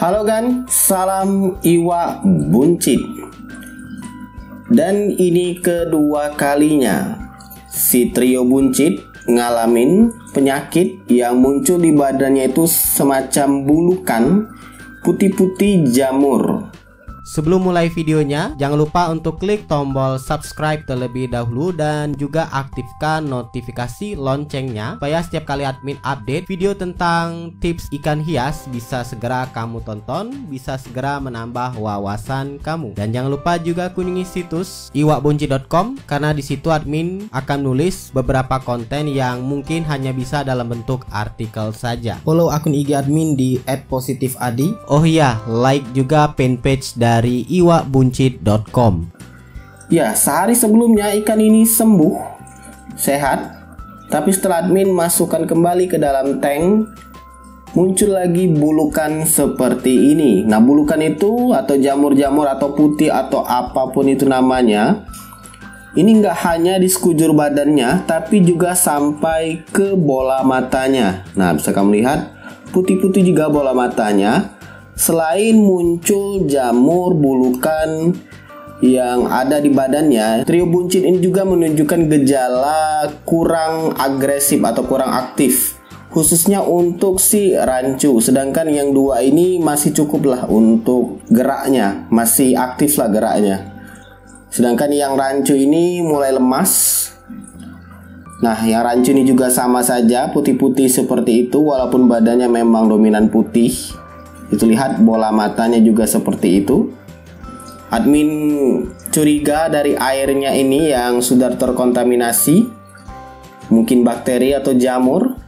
Halo gan, salam iwa buncit. Dan ini kedua kalinya si trio buncit ngalamin penyakit yang muncul di badannya itu semacam bulukan putih-putih jamur. Sebelum mulai videonya, jangan lupa untuk klik tombol subscribe terlebih dahulu dan juga aktifkan notifikasi loncengnya supaya setiap kali admin update video tentang tips ikan hias bisa segera kamu tonton, bisa segera menambah wawasan kamu. Dan jangan lupa juga kunjungi situs iwakbuncit.com karena di situ admin akan nulis beberapa konten yang mungkin hanya bisa dalam bentuk artikel saja. Follow akun IG admin di @positifadi. Oh iya, like juga fanpage dari iwakbuncit.com. Ya, sehari sebelumnya ikan ini sembuh, sehat. Tapi setelah admin masukkan kembali ke dalam tank, muncul lagi bulukan seperti ini. Nah, bulukan itu atau jamur-jamur atau putih atau apapun itu namanya, ini nggak hanya di sekujur badannya, tapi juga sampai ke bola matanya. Nah, bisa kamu lihat, putih-putih juga bola matanya. Selain muncul jamur bulukan yang ada di badannya, trio buncit ini juga menunjukkan gejala kurang agresif atau kurang aktif, khususnya untuk si rancu. Sedangkan yang dua ini masih cukup lah untuk geraknya, masih aktif lah geraknya. Sedangkan yang rancu ini mulai lemas. Nah, yang rancu ini juga sama saja, putih-putih seperti itu, walaupun badannya memang dominan putih. Itu lihat bola matanya juga seperti itu. Admin curiga dari airnya ini yang sudah terkontaminasi, mungkin bakteri atau jamur.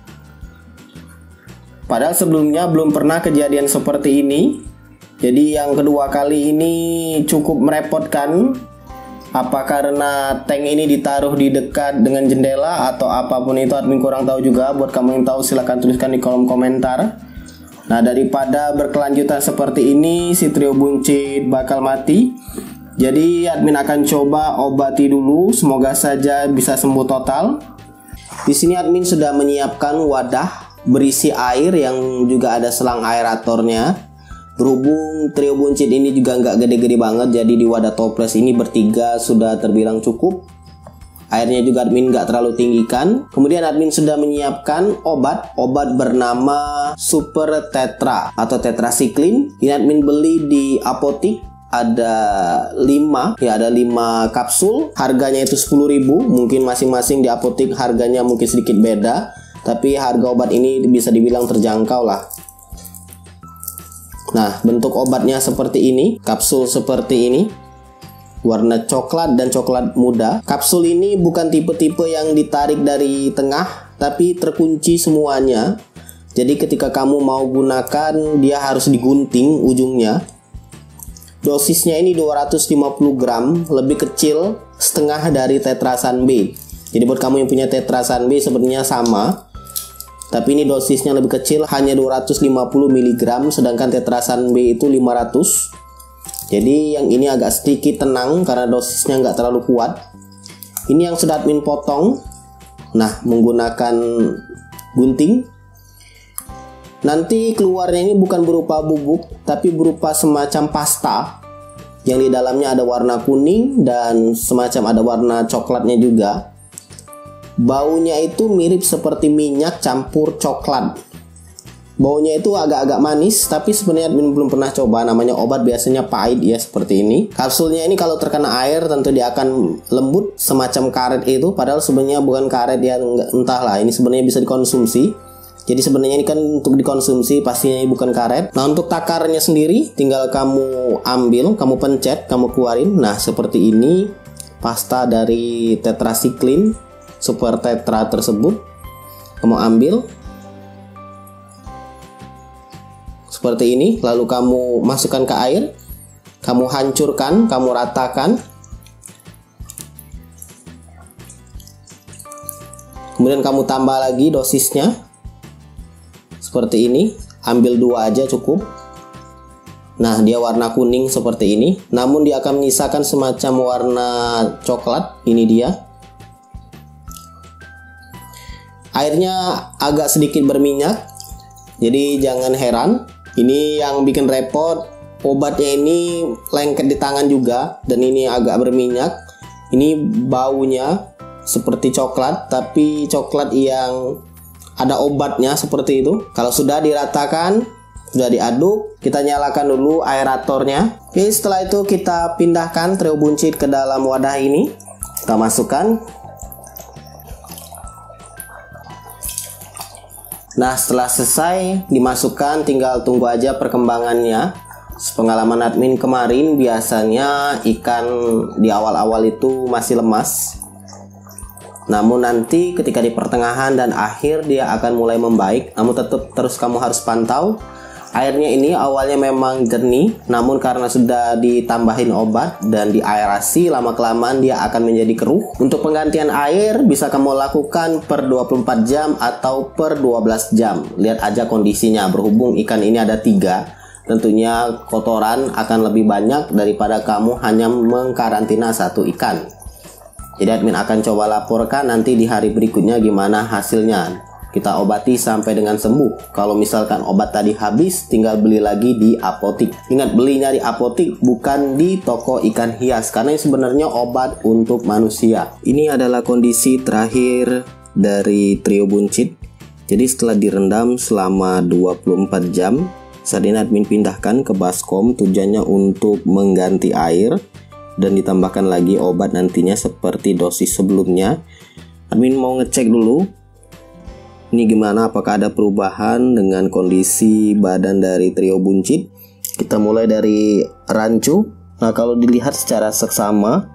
Padahal sebelumnya belum pernah kejadian seperti ini. Jadi yang kedua kali ini cukup merepotkan. Apa karena tank ini ditaruh di dekat dengan jendela atau apapun itu, admin kurang tahu juga. Buat kamu yang tahu silahkan tuliskan di kolom komentar. Nah, daripada berkelanjutan seperti ini, si trio buncit bakal mati. Jadi admin akan coba obati dulu, semoga saja bisa sembuh total. Di sini admin sudah menyiapkan wadah berisi air yang juga ada selang aeratornya. Berhubung trio buncit ini juga nggak gede-gede banget, jadi di wadah toples ini bertiga sudah terbilang cukup. Airnya juga admin nggak terlalu tinggikan. Kemudian admin sudah menyiapkan obat bernama Super Tetra atau tetracycline. Ini admin beli di apotik, ada 5 kapsul. Harganya itu 10.000. Mungkin masing-masing di apotik harganya mungkin sedikit beda, tapi harga obat ini bisa dibilang terjangkau lah. Nah, bentuk obatnya seperti ini, kapsul seperti ini, warna coklat dan coklat muda. Kapsul ini bukan tipe-tipe yang ditarik dari tengah, tapi terkunci semuanya. Jadi ketika kamu mau gunakan, dia harus digunting ujungnya. Dosisnya ini 250 gram, lebih kecil setengah dari Tetrasan B. Jadi buat kamu yang punya Tetrasan B sebenarnya sama, tapi ini dosisnya lebih kecil, hanya 250 mg, sedangkan Tetrasan B itu 500. Jadi yang ini agak sedikit tenang karena dosisnya nggak terlalu kuat. Ini yang sudah admin potong. Nah, menggunakan gunting. Nanti keluarnya ini bukan berupa bubuk, tapi berupa semacam pasta yang di dalamnya ada warna kuning dan semacam ada warna coklatnya juga. Baunya itu mirip seperti minyak campur coklat. Baunya itu agak-agak manis, tapi sebenarnya admin belum pernah coba. Namanya obat biasanya pahit ya, seperti ini. Kapsulnya ini kalau terkena air tentu dia akan lembut semacam karet itu, padahal sebenarnya bukan karet ya, entahlah. Ini sebenarnya bisa dikonsumsi. Jadi sebenarnya ini kan untuk dikonsumsi, pastinya ini bukan karet. Nah, untuk takarnya sendiri tinggal kamu ambil, kamu pencet, kamu keluarin. Nah, seperti ini pasta dari tetracycline Super Tetra tersebut. Kamu ambil seperti ini, lalu kamu masukkan ke air, kamu hancurkan, kamu ratakan. Kemudian kamu tambah lagi dosisnya seperti ini, ambil 2 aja cukup. Nah, dia warna kuning seperti ini, namun dia akan menyisakan semacam warna coklat. Ini dia. Airnya agak sedikit berminyak, jadi jangan heran Ini yang bikin repot, obatnya ini lengket di tangan juga, dan ini agak berminyak. Ini baunya seperti coklat, tapi coklat yang ada obatnya seperti itu. Kalau sudah diratakan, sudah diaduk, kita nyalakan dulu aeratornya. Oke, setelah itu kita pindahkan trio buncit ke dalam wadah ini. Kita masukkan. Nah, setelah selesai dimasukkan, tinggal tunggu aja perkembangannya. Sepengalaman admin kemarin, biasanya ikan di awal-awal itu masih lemas. Namun nanti ketika di pertengahan dan akhir dia akan mulai membaik. Namun tetap terus kamu harus pantau. Airnya ini awalnya memang jernih, namun karena sudah ditambahin obat dan diaerasi, lama-kelamaan dia akan menjadi keruh. Untuk penggantian air bisa kamu lakukan per 24 jam atau per 12 jam. Lihat aja kondisinya, berhubung ikan ini ada 3. Tentunya kotoran akan lebih banyak daripada kamu hanya mengkarantina 1 ikan. Jadi admin akan coba laporkan nanti di hari berikutnya gimana hasilnya. Kita obati sampai dengan sembuh. Kalau misalkan obat tadi habis, tinggal beli lagi di apotik. Ingat, belinya di apotik, bukan di toko ikan hias, karena ini sebenarnya obat untuk manusia. Ini adalah kondisi terakhir dari trio buncit. Jadi setelah direndam selama 24 jam, saat ini admin pindahkan ke baskom, tujuannya untuk mengganti air dan ditambahkan lagi obat nantinya seperti dosis sebelumnya. Admin mau ngecek dulu ini gimana, apakah ada perubahan dengan kondisi badan dari trio buncit. Kita mulai dari rancu. Nah, kalau dilihat secara seksama,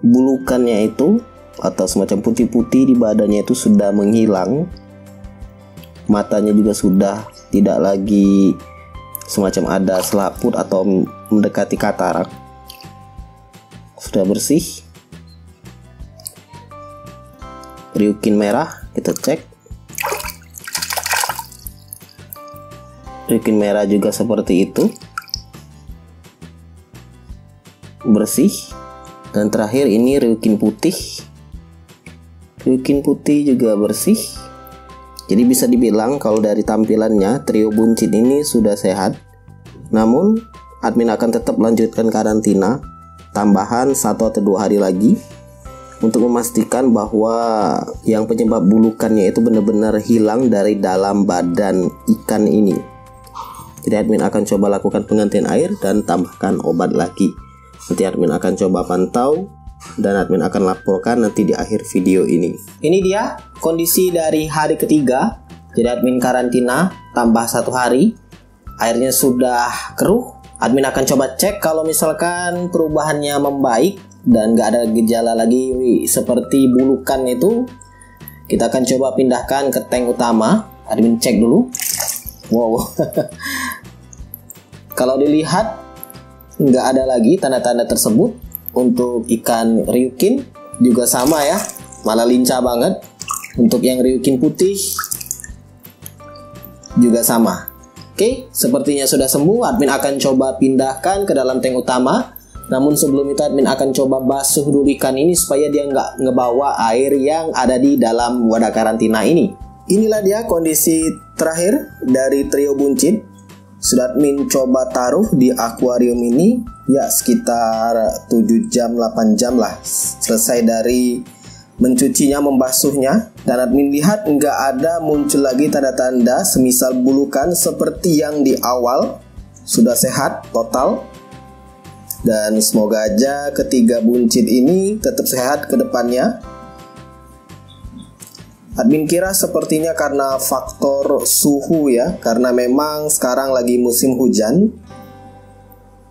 bulukannya itu atau semacam putih-putih di badannya itu sudah menghilang. Matanya juga sudah tidak lagi semacam ada selaput atau mendekati katarak. Sudah bersih. Ryukin merah kita cek. Ryukin merah juga seperti itu, bersih. Dan terakhir ini ryukin putih. Ryukin putih juga bersih. Jadi bisa dibilang kalau dari tampilannya trio buncit ini sudah sehat. Namun admin akan tetap lanjutkan karantina tambahan 1 atau 2 hari lagi untuk memastikan bahwa yang penyebab bulukannya itu benar-benar hilang dari dalam badan ikan ini. Jadi admin akan coba lakukan penggantian air dan tambahkan obat lagi. Nanti admin akan coba pantau dan admin akan laporkan nanti di akhir video ini. Ini dia kondisi dari hari ketiga. Jadi admin karantina tambah 1 hari. Airnya sudah keruh. Admin akan coba cek kalau misalkan perubahannya membaik dan gak ada gejala lagi seperti bulukan itu. Kita akan coba pindahkan ke tank utama. Admin cek dulu. Wow. Kalau dilihat nggak ada lagi tanda-tanda tersebut. Untuk ikan ryukin juga sama ya, malah lincah banget. Untuk yang ryukin putih juga sama. Oke, sepertinya sudah sembuh. Admin akan coba pindahkan ke dalam tank utama. Namun sebelum itu admin akan coba basuh dulu ikan ini supaya dia nggak ngebawa air yang ada di dalam wadah karantina ini. Inilah dia kondisi terakhir dari trio buncit. Sudah admin coba taruh di akuarium ini ya sekitar 7 jam 8 jam lah selesai dari mencucinya, membasuhnya. Dan admin lihat nggak ada muncul lagi tanda-tanda semisal bulukan seperti yang di awal. Sudah sehat total. Dan semoga aja ketiga buncit ini tetap sehat ke depannya. Admin kira sepertinya karena faktor suhu ya, karena memang sekarang lagi musim hujan,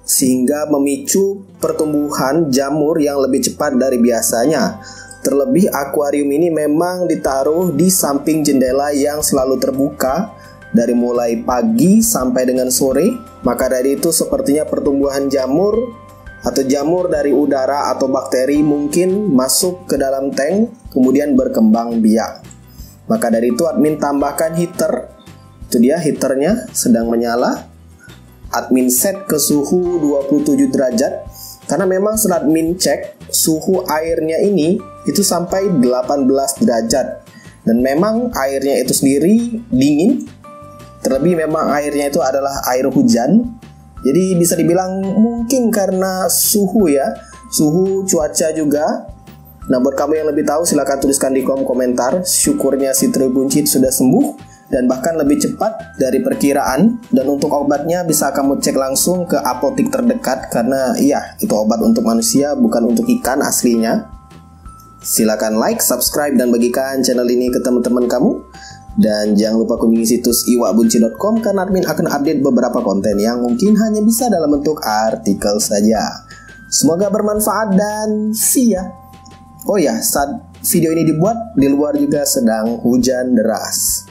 sehingga memicu pertumbuhan jamur yang lebih cepat dari biasanya. Terlebih akuarium ini memang ditaruh di samping jendela yang selalu terbuka dari mulai pagi sampai dengan sore. Maka dari itu sepertinya pertumbuhan jamur atau jamur dari udara atau bakteri mungkin masuk ke dalam tank kemudian berkembang biak. Maka dari itu admin tambahkan heater. Itu dia heaternya sedang menyala. Admin set ke suhu 27 derajat. Karena memang setelah admin cek suhu airnya ini itu sampai 18 derajat. Dan memang airnya itu sendiri dingin. Terlebih memang airnya itu adalah air hujan. Jadi bisa dibilang mungkin karena suhu ya, suhu cuaca juga. Nah buat kamu yang lebih tahu silahkan tuliskan di kolom komentar. Syukurnya si Troy buncit sudah sembuh dan bahkan lebih cepat dari perkiraan. Dan untuk obatnya bisa kamu cek langsung ke apotik terdekat, karena iya itu obat untuk manusia bukan untuk ikan aslinya. Silakan like, subscribe, dan bagikan channel ini ke teman-teman kamu. Dan jangan lupa kunjungi situs iwakbunci.com karena admin akan update beberapa konten yang mungkin hanya bisa dalam bentuk artikel saja. Semoga bermanfaat dan see ya. Oh ya, saat video ini dibuat, di luar juga sedang hujan deras.